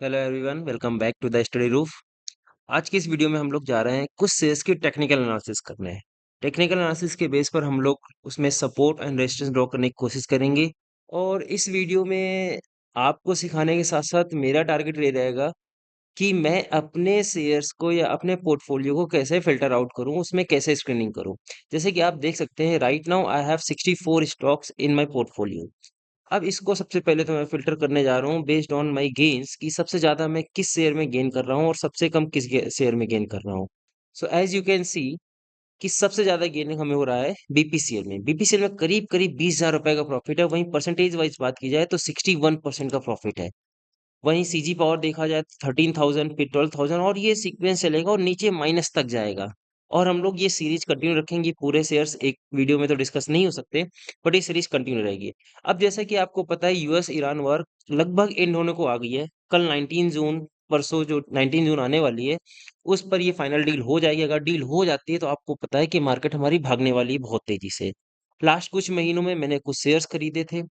Hello everyone, welcome back to the study roof. आज की इस वीडियो में हम लोग जा रहे हैं कुछ शेयर्स की टेक्निकल एनालिसिस करने। टेक्निकल एनालिसिस के बेस पर हम लोग उसमें सपोर्ट एंड रेजिस्टेंस ड्रॉ करने की कोशिश करेंगे। और इस वीडियो में आपको सिखाने के साथ साथ मेरा टारगेट ये रहेगा कि मैं अपने शेयर्स को या अपने पोर्टफोलियो को कैसे फिल्टर आउट करूं, उसमें कैसे स्क्रीनिंग करूं। जैसे कि आप देख सकते हैं, right now I have 64 stocks in my portfolio. अब इसको सबसे पहले तो मैं फ़िल्टर करने जा रहा हूँ बेस्ड ऑन माय गेन्स कि सबसे ज़्यादा मैं किस शेयर में गेन कर रहा हूँ और सबसे कम किस शेयर में गेन कर रहा हूँ। So as you can see कि सबसे ज़्यादा गेनिंग हमें हो रहा है बीपीसीएल में। बीपीसीएल में करीब-करीब 20,000 रुपए का प्रॉफिट है। वहीं परसेंटेज वाइज़ बात की जाए तो 61% का प्रॉफिट है। वहीं सीजी पावर देखा जाए तो 13,000 फिर 12,000 और ये सीक्वेंस चलेगा और नीचे माइनस तक जाएगा। और हम लोग ये सीरीज कंटिन्यू रखेंगे। पूरे शेयर्स एक वीडियो में तो डिस्कस नहीं हो सकते, बट ये सीरीज कंटिन्यू रहेगी। अब जैसा कि आपको पता है, यूएस ईरान वॉर लगभग एंड होने को आ गई है। कल 19 जून, परसों जो 19 जून आने वाली है, उस पर ये फाइनल डील हो जाएगी। अगर डील हो जाती है तो आपको पता है कि मार्केट हमारी भागने वाली है बहुत तेजी से। लास्ट कुछ महीनों में मैंने कुछ शेयर्स खरीदे थे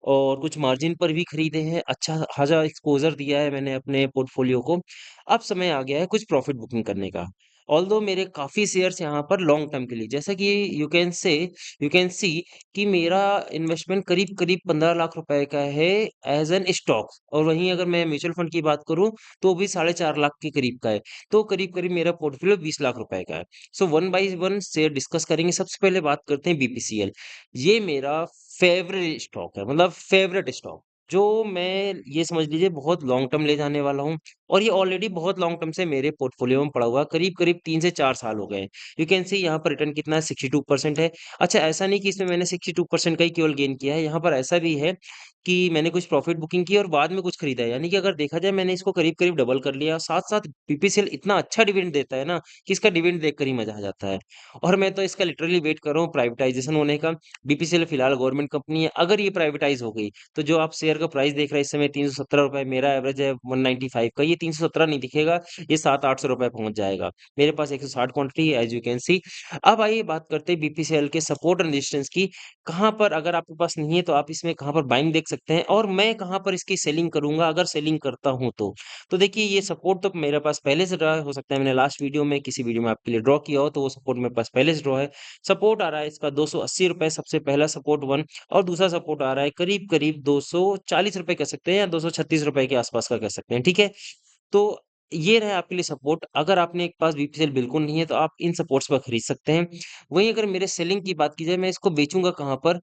और कुछ मार्जिन पर भी खरीदे हैं। अच्छा खासा एक्सपोज़र दिया है मैंने अपने पोर्टफोलियो को। अब समय आ गया है कुछ प्रॉफ़िट बुकिंग करने का। ऑल्दो मेरे काफ़ी शेयर्स यहाँ पर लॉन्ग टर्म के लिए, जैसा कि यू कैन सी कि मेरा इन्वेस्टमेंट करीब-करीब 15 लाख रुपए का है एज़ एन स्टॉक। और वहीं अगर मैं म्यूचुअल फंड की बात करूँ तो भी साढ़े 4 लाख के करीब का है। तो करीब-करीब मेरा पोर्टफोलियो 20 लाख रुपए का है। So one by one share discuss करेंगे। सबसे पहले बात करते हैं बीपीसीएल। ये मेरा फेवरेट स्टॉक है, मतलब फेवरेट स्टॉक, जो मैं ये समझ लीजिए बहुत लॉन्ग टर्म ले जाने वाला हूँ। और ये ऑलरेडी बहुत लॉन्ग टर्म से मेरे पोर्टफोलियो में पड़ा हुआ है, करीब करीब 3 से 4 साल हो गए हैं। यू कैन सी यहाँ पर रिटर्न कितना है, 62% है। अच्छा, ऐसा नहीं कि इसमें मैंने 62% का ही केवल गेन किया है, यहाँ पर ऐसा भी है कि मैंने कुछ प्रॉफिट बुकिंग की और बाद में कुछ खरीदा है। यानी कि अगर देखा जाए, मैंने इसको करीब करीब डबल कर लिया। साथ साथ बीपीसीएल इतना अच्छा डिविडेंड देता है ना कि इसका डिविडेंड देखकर ही मजा आ जाता है। और मैं तो इसका लिटरली वेट कर रहा हूँ प्राइवेटाइजेशन होने का। बीपीसीएल फिलहाल गवर्नमेंट कंपनी है। अगर ये प्राइवेटाइज हो गई तो जो आप शेयर का प्राइस देख रहे हैं इस समय 317 रुपए, मेरा एवरेज है 195 का, ये 317 नहीं दिखेगा, ये 700-800 रुपए पहुंच जाएगा। मेरे पास 160 क्वांटिटी है, एज यू कैन सी। अब आइए बात करते हैं बीपीसीएल के सपोर्ट एंड रेजिस्टेंस की। कहाँ पर अगर आपके पास नहीं है तो आप इसमें कहाँ पर बाइंग देख सकते हैं और मैं कहाँ पर इसकी सेलिंग करूंगा अगर सेलिंग करता हूं तो देखिए, ये सपोर्ट तो मेरे पास पहले से रहा है। हो सकता है मैंने लास्ट वीडियो में किसी वीडियो में आपके लिए ड्रॉ किया हो, तो वो सपोर्ट मेरे पास पहले से ड्रॉ है। सपोर्ट आ रहा है इसका 280 रुपए, सबसे पहला सपोर्ट वन। और दूसरा सपोर्ट आ रहा है करीब करीब 240 रुपए कह सकते हैं या 236 रुपए के आसपास का कह सकते हैं, ठीक है। तो ये रहे आपके लिए सपोर्ट। अगर आपने एक पास बीपीसीएल बिल्कुल नहीं है तो आप इन सपोर्ट्स पर खरीद सकते हैं। वहीं अगर मेरे सेलिंग की बात की जाए, मैं इसको बेचूंगा कहाँ पर,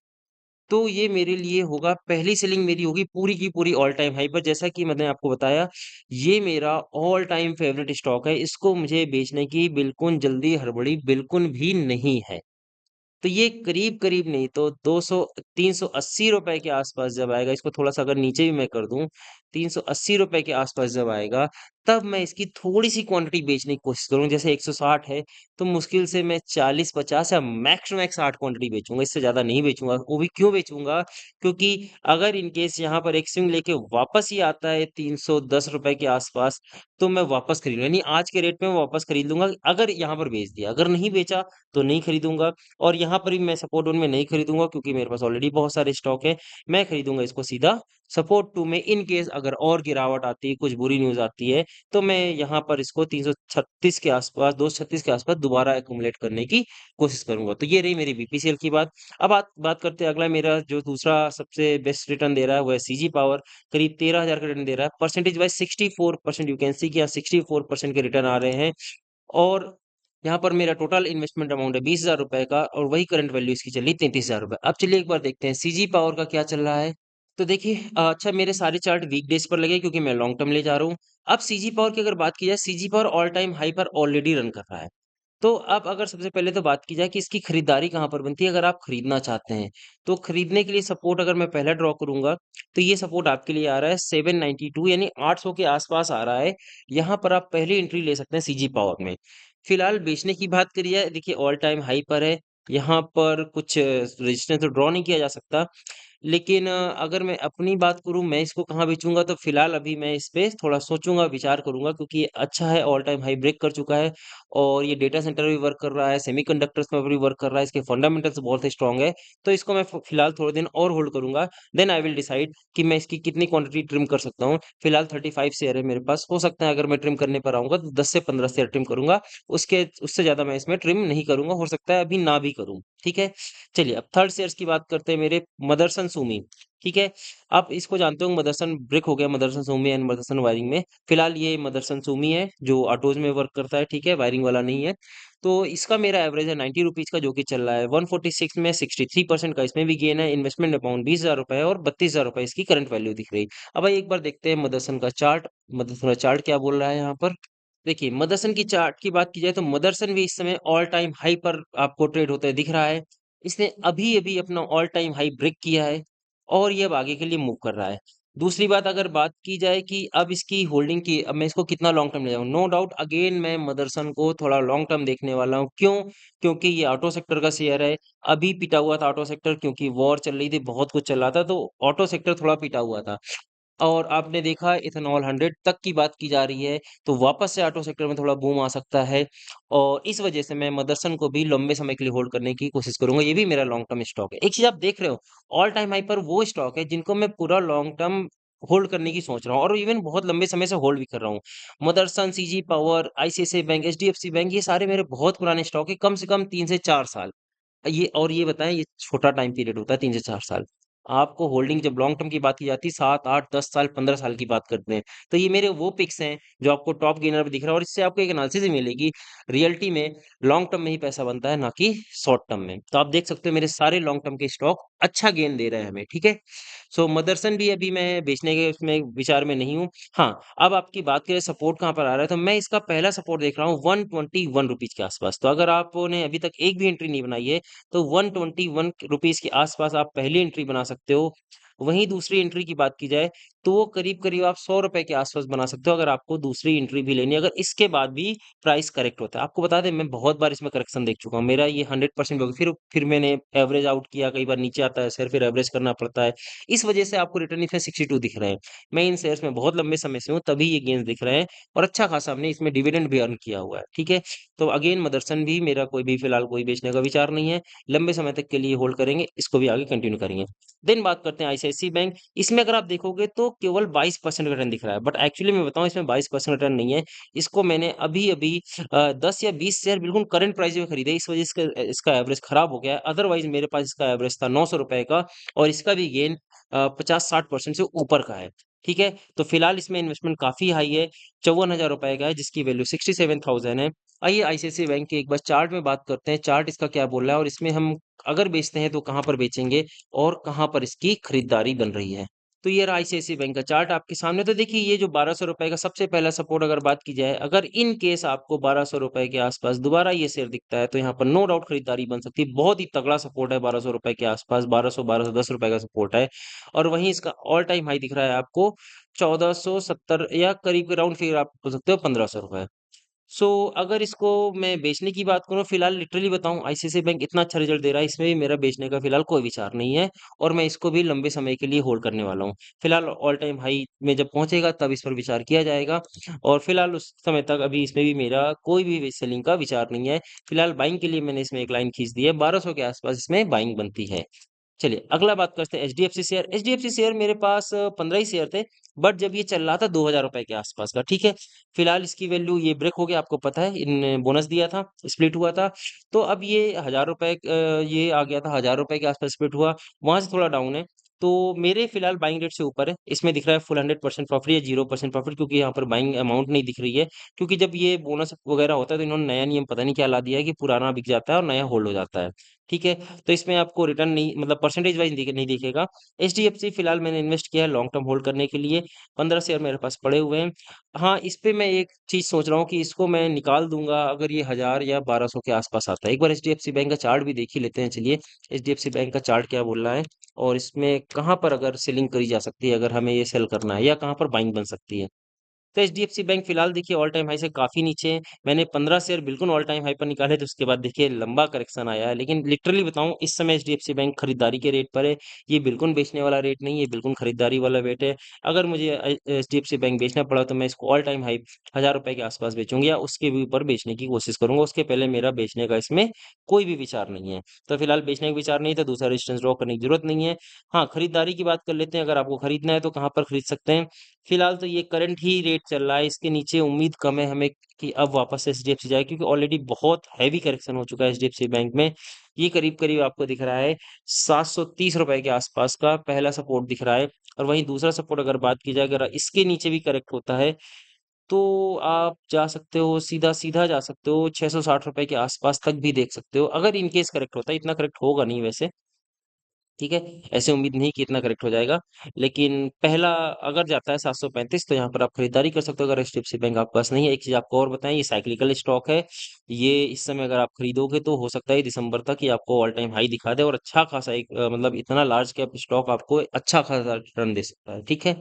तो ये मेरे लिए होगा, पहली सेलिंग मेरी होगी पूरी की पूरी ऑल टाइम हाई पर। जैसा कि मैंने आपको बताया, ये मेरा ऑल टाइम फेवरेट स्टॉक है। इसको मुझे बेचने की बिल्कुल जल्दी हड़बड़ी बिल्कुल भी नहीं है। तो ये करीब-करीब नहीं तो 200 380 रुपए के आसपास जब आएगा, इसको थोड़ा-सा अगर नीचे भी मैं कर दूँ, 380 रुपए के आसपास जब आएगा, तब मैं इसकी थोड़ी-सी क्वांटिटी बेचने की कोशिश करूँगा। जैसे 160 है, तो मुश्किल से मैं 40-50 या मैक्स टू मैक्स 60 क्वांटिटी बेचूँगा, इससे ज़्यादा नहीं बेचूँगा। वो भी क्यों बेचूँगा? क्योंकि अगर इन केस यहाँ पर एक स्विंग लेके वापस ही आता है 310 रुपए के आसपास, तो मैं वापस खरीद लूँगा। यानी आज के रेट पे मैं वापस खरीद लूँगा, अगर यहाँ पर बेच दिया। अगर नहीं बेचा, तो नहीं खरीदूँगा। और यहाँ पर भी मैं सपोर्ट 1 में नहीं खरीदूँगा क्योंकि मेरे पास ऑलरेडी बहुत सारे स्टॉक है। मैं खरीदूँगा इसको सीधा सपोर्ट 2 में। इन केस अगर और गिरावट आती है, कुछ बुरी न्यूज़ आती है, तो मैं यहाँ पर इसको 336 के आसपास, 236 के आसपास दोबारा एक्युमुलेट करने की कोशिश करूँगा। तो ये रही मेरी बीपीसीएल की बात। अब बात बात करते हैं, अगला मेरा जो दूसरा सबसे बेस्ट रिटर्न दे रहा है वो है सीजी पावर। करीब 13,000 का रिटर्न दे रहा है। Percentage wise 64% you can see कि यहाँ 64% के रिटर्न आ रहे हैं। और यहाँ पर मेरा टोटल इन्वेस्टमेंट अमाउंट है 20,000 रुपए का और वही करंट वैल्यू इसकी चल रही है 33,000 रुपए। अब चलिए एक बार देखते हैं सीजी पावर का क्या चल रहा है। तो देखिए, अच्छा, मेरे सारे चार्ट वीकडेज पर लगे क्योंकि मैं लॉन्ग टर्म ले जा रहा हूँ। अब सीजी पावर की अगर बात की जाए, CG power all time high पर ऑलरेडी रन कर रहा है। तो अब अगर सबसे पहले तो बात की जाए कि इसकी खरीदारी कहाँ पर बनती है, अगर आप खरीदना चाहते हैं, तो खरीदने के लिए सपोर्ट अगर मैं पहला ड्रॉ करूँगा, तो ये सपोर्ट आपके लिए आ रहा है 792, यानी 800 के आस-पास आ रहा है। यहाँ पर आप पहली एंट्री ले सकते हैं सीजी पावर में। फिलहाल बेचने की बात करी जाए, देखिए ऑल टाइम हाई पर है। यहाँ पर कुछ रेजिस्टेंस तो ड्रॉ नहीं किया जा सकता। लेकिन अगर मैं अपनी बात करूँ मैं इसको कहाँ बेचूँगा तो फ़िलहाल अभी मैं इस पे थोड़ा सोचूँगा, विचार करूँगा क्योंकि ये अच्छा है, ऑल टाइम हाई ब्रेक कर चुका है और ये डेटा सेंटर भी वर्क कर रहा है, सेमीकंडक्टर्स में भी वर्क कर रहा है, इसके फंडामेंटल्स बहुत स्ट्रॉन्ग है। तो इसको मैं फ़िलहाल थोड़े दिन और होल्ड करूँगा, देन आई विल डिसाइड कि मैं इसकी कितनी क्वांटिटी ट्रिम कर सकता हूँ। फ़िलहाल 35 शेयर है मेरे पास, हो सकता है अगर मैं ट्रिम करने पर आऊँगा तो 10 से 15 शेयर ट्रिम करूँगा, उससे ज़्यादा मैं इसमें ट्रिम नहीं करूँगा, हो सकता है अभी ना भी करूँ, ठीक है? चलिए अब थर्ड शेयर्स की बात करते हैं मेरे मदरसन सुमी, ठीक है? आप इसको जानते होंगे मदरसन ब्रेक हो गया मदरसन सुमी एंड मदरसन वायरिंग में। फिलहाल ये मदरसन सुमी है जो ऑटोज़ में वर्क करता है, ठीक है? वायरिंग वाला नहीं है। तो इसका मेरा एवरेज है ₹90 का जो कि चल रहा है 146 में 63% का इसमें भी गेन है। इन्वेस्टमेंट अमाउंट ₹20,000 है और ₹32,000 इसकी करंट वैल्यू दिख रही। अब आइए एक बार देखते हैं मदरसन का चार्ट। मदरसन का चार्ट क्या बोल रहा है यहाँ पर? देखिए मदरसन की चार्ट की बात की जाए तो मदरसन भी इस समय ऑल टाइम हाई पर आपको ट्रेड होते दिख रहा है। इसने अभी-अभी अपना ऑल टाइम हाई ब्रेक किया है और ये अब आगे के लिए मूव कर रहा है। दूसरी बात अगर बात की जाए कि अब इसकी होल्डिंग की अब मैं इसको कितना लॉन्ग टर्म ले जाऊँ? नो डाउट अगेन मैं मदरसन को थोड़ा लॉन्ग टर्म देखने वाला हूँ। क्यों? क्योंकि ये ऑटो सेक्टर का शेयर है। अभी पिटा हुआ था ऑटो सेक्टर क्योंकि वॉर चल रही थी, बहुत कुछ चल रहा था तो ऑटो सेक्टर थोड़ा पिटा हुआ था। और आपने देखा इथेनॉल 100 तक की बात की जा रही है, तो वापस से ऑटो सेक्टर में थोड़ा बूम आ सकता है और इस वजह से मैं मदरसन को भी लंबे समय के लिए होल्ड करने की कोशिश करूँगा। ये भी मेरा लॉन्ग टर्म स्टॉक है। एक चीज़ आप देख रहे हो, ऑल टाइम हाई पर वो स्टॉक है जिनको मैं पूरा लॉन्ग टर्म होल्ड करने की सोच रहा हूँ और इवन बहुत लंबे समय से होल्ड भी कर रहा हूँ। Motherson, CG power, ICICI bank, HDFC bank ये सारे मेरे बहुत पुराने स्टॉक है, कम से कम 3 से 4 साल। ये बताएँ ये छोटा टाइम पीरियड होता है 3 से 4 साल। आपको होल्डिंग जब लॉन्ग टर्म की बात की जाती है 7, 8, 10 साल, 15 साल की बात करते हैं। तो ये मेरे वो पिक्स हैं जो आपको टॉप गेनर पे दिख रहा है और इससे आपको एक एनालिसिस भी मिलेगी। रियलिटी में लॉन्ग टर्म में ही पैसा बनता है ना कि शॉर्ट टर्म में। तो आप देख सकते हो मेरे सारे लॉन्ग टर्म के स्टॉक अच्छा गेन दे रहे हैं हमें, ठीक है? सो मदरसन भी अभी मैं बेचने के उसमें विचार में नहीं हूँ। हाँ, अब आपकी बात करें सपोर्ट कहाँ पर आ रहा है तो मैं इसका पहला सपोर्ट देख रहा हूँ ₹121 के आस-पास। तो अगर आपने अभी तक एक भी एंट्री नहीं बनाई है तो 121 रुपीस के आसपास आप पहली एंट्री बना सकते हो। वहीं दूसरी एंट्री की बात की जाए, तो वो करीब-करीब आप ₹100 के आसपास बना सकते हो अगर आपको दूसरी एंट्री भी लेनी है, अगर इसके बाद भी प्राइस करेक्ट होता है। आपको बता दें मैं बहुत बार इसमें करेक्शन देख चुका हूँ। मेरा ये 100% हो गया फिर मैंने एवरेज आउट किया, कई बार नीचे आता है शेयर फिर एवरेज करना पड़ता है। इस वजह से आपको रिटर्न इसमें 62 दिख रहे हैं। मैं इन शेयर्स में बहुत लंबे समय से हूँ, तभी ये गेन्स दिख रहे हैं और अच्छा खासा हमने इसमें डिविडेंड भी अर्न किया हुआ है, ठीक है? तो अगेन मदरसन भी मेरा कोई भी फिलहाल कोई बेचने का विचार नहीं है। लंबे समय तक के लिए होल्ड करेंगे, इसको भी आगे कंटिन्यू करेंगे। देन बात करते हैं आईसीआईसीआई बैंक, इसमें अगर आप देखोगे तो केवल 22% रिटर्न दिख रहा है, बट एक्चुअली मैं बताऊँ इसमें 22% रिटर्न नहीं है। इसको मैंने अभी-अभी 10 या 20 शेयर बिल्कुल करंट प्राइस में खरीदे, इस वजह से इसका इसका एवरेज खराब हो गया है। अदरवाइज़ मेरे पास इसका एवरेज था ₹900 का और इसका भी गेन 50-60% से ऊपर का है। ठीक है? तो फिलहाल इसमें इन्वेस्टमेंट काफ़ी हाई है, ₹54,000 का है जिसकी वैल्यू 67,000 है। आइए आईसीआईसीआई बैंक के एक बार चार्ट में बात करते हैं, चार्ट इसका क्या बोल रहा है और इसमें हम अगर बेचते हैं तो कहाँ पर बेचेंगे और कहाँ पर इसकी खरीदारी बन रही है। तो ये रहा आईसीआईसीआई बैंक का चार्ट आपके सामने। तो देखिए ये जो ₹1200 का सबसे पहला सपोर्ट अगर बात की जाए, अगर इन केस आपको ₹1200 के आसपास दोबारा ये शेयर दिखता है, तो यहाँ पर नो डाउट खरीदारी बन सकती है। बहुत ही तगड़ा सपोर्ट है ₹1200 के आसपास, 1200-1210 का सपोर्ट है और वहीं इसका ऑल टाइम हाई दिख रहा है आपको 1470 या करीब अराउंड फिर आप बोल सकते हो ₹1500। सो अगर इसको मैं बेचने की बात करूँ फिलहाल लिटरली बताऊँ आईसीआईसीआई बैंक इतना अच्छा रिजल्ट दे रहा है, इसमें भी मेरा बेचने का फिलहाल कोई विचार नहीं है और मैं इसको भी लंबे समय के लिए होल्ड करने वाला हूँ। फिलहाल ऑल टाइम हाई में जब पहुँचेगा तब इस पर विचार किया जाएगा और फिलहाल उस समय तक अभी इसमें भी मेरा कोई भी सेलिंग का विचार नहीं है। फिलहाल बाइंग के लिए मैंने इसमें एक लाइन खींच दी है, 1200 के आसपास इसमें बाइंग बनती है। चलिए, अगला बात करते हैं एचडीएफसी शेयर। एचडीएफसी शेयर मेरे पास 15 ही शेयर थे, बट जब ये चल रहा था ₹2000 के आसपास का, ठीक है? फिलहाल इसकी वैल्यू ये ब्रेक हो गया आपको पता है, इन बोनस दिया था, स्प्लिट हुआ था। तो अब ये ₹1000 ये आ गया था ₹1000 के आसपास स्प्लिट हुआ, वहाँ से थोड़ा डाउन है। तो मेरे फिलहाल बाइंग रेट से ऊपर है, इसमें दिख रहा है फुल 100% प्रॉफिट या 0% प्रॉफिट क्योंकि यहाँ पर बाइंग अमाउंट नहीं दिख रही है। क्योंकि जब ये बोनस वगैरह होता है तो इन्होंने नया नियम पता नहीं क्या ला दिया है कि पुराना बिक जाता है और नया होल्ड हो जाता है, ठीक है? तो इसमें आपको रिटर्न नहीं मतलब परसेंटेज वाइज़ नहीं दिखेगा। एचडीएफसी फिलहाल मैंने इन्वेस्ट किया है लॉन्ग टर्म होल्ड करने के लिए, 15 शेयर मेरे पास पड़े हुए हैं। हाँ, इस पे मैं एक चीज़ सोच रहा हूँ कि इसको मैं निकाल दूँगा अगर ये 1000 या 1200 के आस-पास आता है। एक बार एचडीएफसी बैंक का चार्ट भी देख ही लेते हैं चलिए, एचडीएफसी बैंक का चार्ट क्या बोल रहा है और इसमें कहाँ पर अगर सेलिंग करी जा सकती है अगर हमें ये सेल करना है या कहाँ पर बाइंग बन सकती है। तो एचडीएफसी बैंक फिलहाल देखिए ऑल टाइम हाई से काफी नीचे है। मैंने 15 शेयर बिल्कुल ऑल टाइम हाई पर निकाले थे, उसके बाद देखिए लंबा करेक्शन आया है, लेकिन लिटरली बताऊं इस समय एचडीएफसी बैंक खरीदारी के रेट पर है। ये बिल्कुल बेचने वाला रेट नहीं है, बिल्कुल खरीदारी वाला रेट है। अगर मुझे एचडीएफसी बैंक बेचना पड़ा तो मैं इसको ऑल टाइम हाई 1000 रुपए के आसपास बेचूंगी या उसके भी ऊपर बेचने की कोशिश करूंगा। उसके पहले मेरा बेचने का इसमें कोई भी विचार नहीं है। तो फिलहाल बेचने का विचार नहीं, तो दूसरा रेजिस्टेंस ड्रॉ करने की जरूरत नहीं है। हाँ, खरीदारी की बात कर लेते हैं। अगर आपको खरीदना है तो कहाँ पर खरीद सकते हैं? फिलहाल तो ये करंट ही रेट चल रहा है, इसके नीचे उम्मीद कम है हमें कि अब वापस एचडीएफसी जाए, क्योंकि ऑलरेडी बहुत हैवी करेक्शन हो चुका है एचडीएफसी बैंक में। ये करीब करीब आपको दिख रहा है 730 रुपए के आसपास का पहला सपोर्ट दिख रहा है। और वहीं दूसरा सपोर्ट अगर बात की जाए, अगर इसके नीचे भी करेक्ट होता है तो आप जा सकते हो, सीधा सीधा जा सकते हो 660 रुपए के आसपास तक भी देख सकते हो, अगर इनकेस करेक्ट होता है। इतना करेक्ट होगा नहीं वैसे, ठीक है। ऐसे उम्मीद नहीं कि इतना करेक्ट हो जाएगा, लेकिन पहला अगर जाता है 735 तो यहाँ पर आप खरीदारी कर सकते हो अगर एचडीएफसी बैंक आपके पास नहीं है। एक चीज आपको और बताएं, ये साइक्लिकल स्टॉक है। ये इस समय अगर आप खरीदोगे तो हो सकता है दिसंबर तक ये आपको ऑल टाइम हाई दिखा दे और अच्छा खासा एक मतलब इतना लार्ज कैप स्टॉक आपको अच्छा खासा रिटर्न दे सकता है, ठीक है।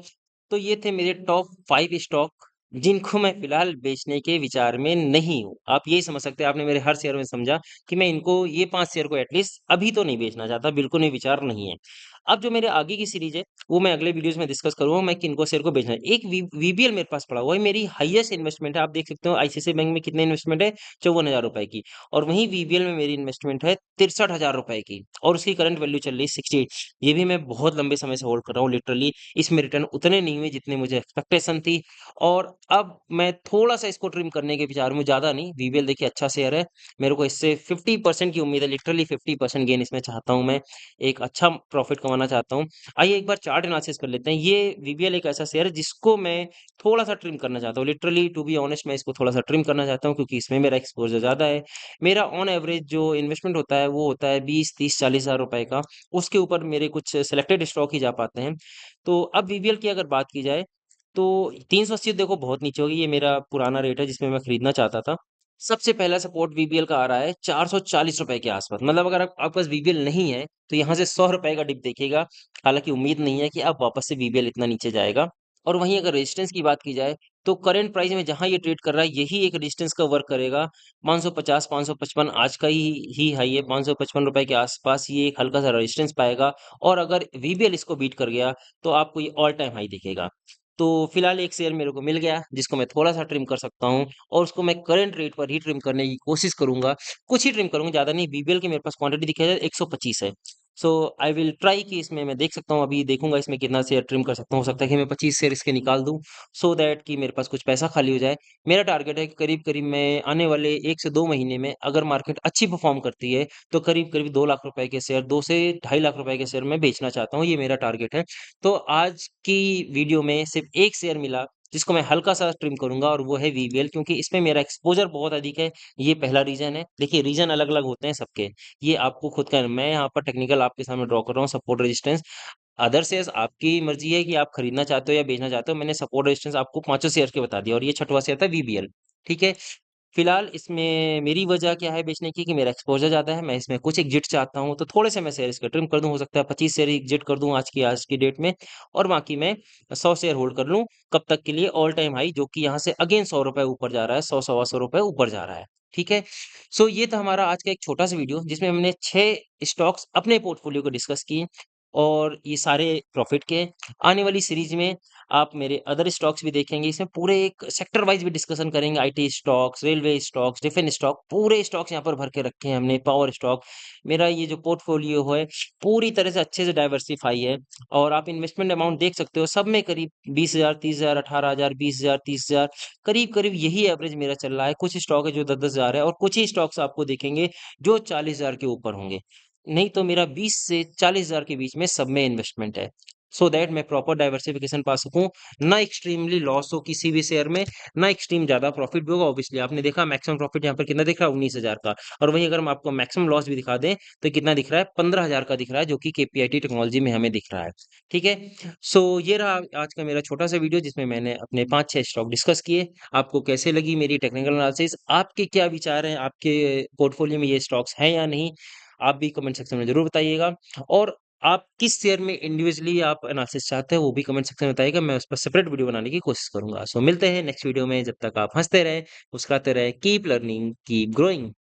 तो ये थे मेरे टॉप 5 स्टॉक जिनको मैं फिलहाल बेचने के विचार में नहीं हूँ। आप यही समझ सकते हैं, आपने मेरे हर शेयर में समझा कि मैं इनको ये 5 शेयर को एटलीस्ट अभी तो नहीं बेचना चाहता, बिल्कुल नहीं, विचार नहीं है। अब जो मेरे आगे की सीरीज है वो मैं अगले वीडियोस में डिस्कस करूंगा मैं किनको शेयर को बेचना है। एक वीबीएल मेरे पास पड़ा हुआ है, मेरी हाईएस्ट इन्वेस्टमेंट है। आप देख सकते हो आईसीआईसीआई बैंक में कितने इन्वेस्टमेंट है, 54,000 रुपए की। और वहीं वीबीएल में मेरी इन्वेस्टमेंट है 63,000 रुपए की, और उसकी करंट वैल्यू चल रही है 68। ये भी मैं बहुत लंबे समय से होल्ड कर रहा हूँ लिटरली। इसमें रिटर्न उतने नहीं हुए जितने मुझे एक्सपेक्टेशन थी, और अब मैं थोड़ा सा इसको ट्रिम करने के विचार में, ज्यादा नहीं। वीबीएल देखिए अच्छा शेयर है, मेरे को इससे 50% की उम्मीद है, लिटरली 50% गेन इसमें चाहता हूं मैं, एक अच्छा प्रॉफिट कमाना चाहता हूं। आइए एक बार चार्ट एनालिसिस कर लेते हैं। ये वीबीएल एक ऐसा शेयर है जिसको मैं थोड़ा सा ट्रिम करना चाहता हूँ, लिटरली टू बी ऑनेस्ट मैं इसको थोड़ा सा ट्रिम करना चाहता हूँ, क्योंकि इसमें मेरा एक्सपोजर ज्यादा है। मेरा ऑन एवरेज जो इन्वेस्टमेंट होता है वो होता है 20, 30, 40 हजार रुपए का। उसके ऊपर मेरे कुछ सिलेक्टेड स्टॉक ही जा पाते हैं। तो अब वीबीएल की अगर बात की जाए तो 380 देखो बहुत नीचे होगी, ये मेरा पुराना रेट है जिसमें मैं खरीदना चाहता था। सबसे पहला सपोर्ट वीबीएल का आ रहा है 440 रुपए के आसपास, मतलब अगर आपके पास वीबीएल नहीं है तो यहाँ से 100 रुपए का डिप देखिएगा। हालांकि उम्मीद नहीं है कि अब वापस से वीबीएल इतना नीचे जाएगा। और वहीं अगर रेजिस्टेंस की बात की जाए तो करंट प्राइस में जहां ये ट्रेड कर रहा है यही एक रेजिस्टेंस का वर्क करेगा। 550 555 आज का ही हाई है, 555 रुपए के आसपास ये एक हल्का सा रेजिस्टेंस पाएगा। और अगर वीबीएल इसको बीट कर गया तो आपको ये ऑल टाइम हाई दिखेगा। तो फिलहाल एक शेयर मेरे को मिल गया जिसको मैं थोड़ा सा ट्रिम कर सकता हूँ, और उसको मैं करंट रेट पर ही ट्रिम करने की कोशिश करूंगा। कुछ ही ट्रिम करूंगा, ज्यादा नहीं। बीबीएल की मेरे पास क्वांटिटी दिखा जाए 125 है। सो आई विल ट्राई कि इसमें मैं देख सकता हूँ, अभी देखूंगा इसमें कितना शेयर ट्रिम कर सकता हूँ। हो सकता है कि मैं 25 शेयर इसके निकाल दूं, सो दैट कि मेरे पास कुछ पैसा खाली हो जाए। मेरा टारगेट है कि करीब करीब मैं आने वाले 1 से 2 महीने में अगर मार्केट अच्छी परफॉर्म करती है तो करीब करीब 2 लाख रुपए के शेयर, 2 से 2.5 लाख रुपए के शेयर मैं बेचना चाहता हूँ, ये मेरा टारगेट है। तो आज की वीडियो में सिर्फ एक शेयर मिला जिसको मैं हल्का सा ट्रिम करूंगा, और वो है वीवीएल, क्योंकि इसमें मेरा एक्सपोजर बहुत अधिक है। ये पहला रीजन है। देखिए रीजन अलग अलग होते हैं सबके, ये आपको खुद का, मैं यहाँ पर टेक्निकल आपके सामने ड्रॉ कर रहा हूँ, सपोर्ट रेजिस्टेंस। अदर शेयर्स आपकी मर्जी है कि आप खरीदना चाहते हो या बेचना चाहते हो। मैंने सपोर्ट रेजिस्टेंस आपको पांचों शेयर के बता दिया, और ये छठवां शेयर था वीबीएल, ठीक है। फिलहाल इसमें मेरी वजह क्या है बेचने की, कि मेरा एक्सपोजर ज्यादा है, मैं इसमें कुछ एग्जिट चाहता हूं, तो थोड़े से मैं शेयर इसके ट्रिम कर दूं। हो सकता है 25 शेयर एग्जिट कर दूं आज की डेट में, और बाकी मैं 100 शेयर होल्ड कर लूं। कब तक के लिए? ऑल टाइम हाई, जो कि यहाँ से अगेन 100 रुपए ऊपर जा रहा है, 100 125 रुपए ऊपर जा रहा है, ठीक है। सो ये था हमारा आज का एक छोटा सा वीडियो जिसमें हमने 6 स्टॉक्स अपने पोर्टफोलियो को डिस्कस किए, और ये सारे प्रॉफिट के। आने वाली सीरीज में आप मेरे अदर स्टॉक्स भी देखेंगे, इसमें पूरे एक सेक्टर वाइज भी डिस्कशन करेंगे। IT stocks, railway stocks, defence stock, पूरे स्टॉक्स यहाँ पर भर के रखे हैं हमने, पावर स्टॉक। मेरा ये जो पोर्टफोलियो है पूरी तरह से अच्छे से डाइवर्सिफाई है, और आप इन्वेस्टमेंट अमाउंट देख सकते हो, सब में करीब 20,000, 30,000, 18,000, 20,000, 30,000, करीब करीब यही एवरेज मेरा चल रहा है। कुछ स्टॉक है जो 10-10 हजार है, और कुछ ही स्टॉक्स आपको देखेंगे जो 40,000 के ऊपर होंगे। नहीं तो मेरा 20 से 40 हजार के बीच में सब में इन्वेस्टमेंट है, सो दैट मैं प्रॉपर डाइवर्सिफिकेशन पा सकूं, ना एक्सट्रीमली लॉस हो किसी भी शेयर में, ना एक्सट्रीम ज्यादा प्रॉफिट भी होगा। ऑब्वियसली आपने देखा मैक्सिमम प्रॉफिट यहाँ पर कितना दिख रहा है, 19,000 का। और वहीं अगर हम आपको मैक्सिमम लॉस भी दिखा दें तो कितना दिख रहा है, 15,000 का दिख रहा है, जो कि केपीआईटी टेक्नोलॉजी में हमें दिख रहा है, ठीक है। सो ये रहा आज का मेरा छोटा सा वीडियो जिसमें मैंने अपने 5-6 स्टॉक डिस्कस किए। आपको कैसे लगी मेरी टेक्निकल एनालिसिस? आपके क्या विचार हैं? आपके पोर्टफोलियो में ये स्टॉक्स हैं या नहीं? आप भी कमेंट सेक्शन में जरूर बताइएगा। और आप किस शेयर में इंडिविजुअली आप एनालिसिस चाहते हैं, वो भी कमेंट सेक्शन में बताइएगा। मैं उस पर सेपरेट वीडियो बनाने की कोशिश करूँगा। सो मिलते हैं नेक्स्ट वीडियो में, जब तक आप हँसते रहें, मुस्कुराते रहें, कीप लर्निंग, कीप ग्रोइंग।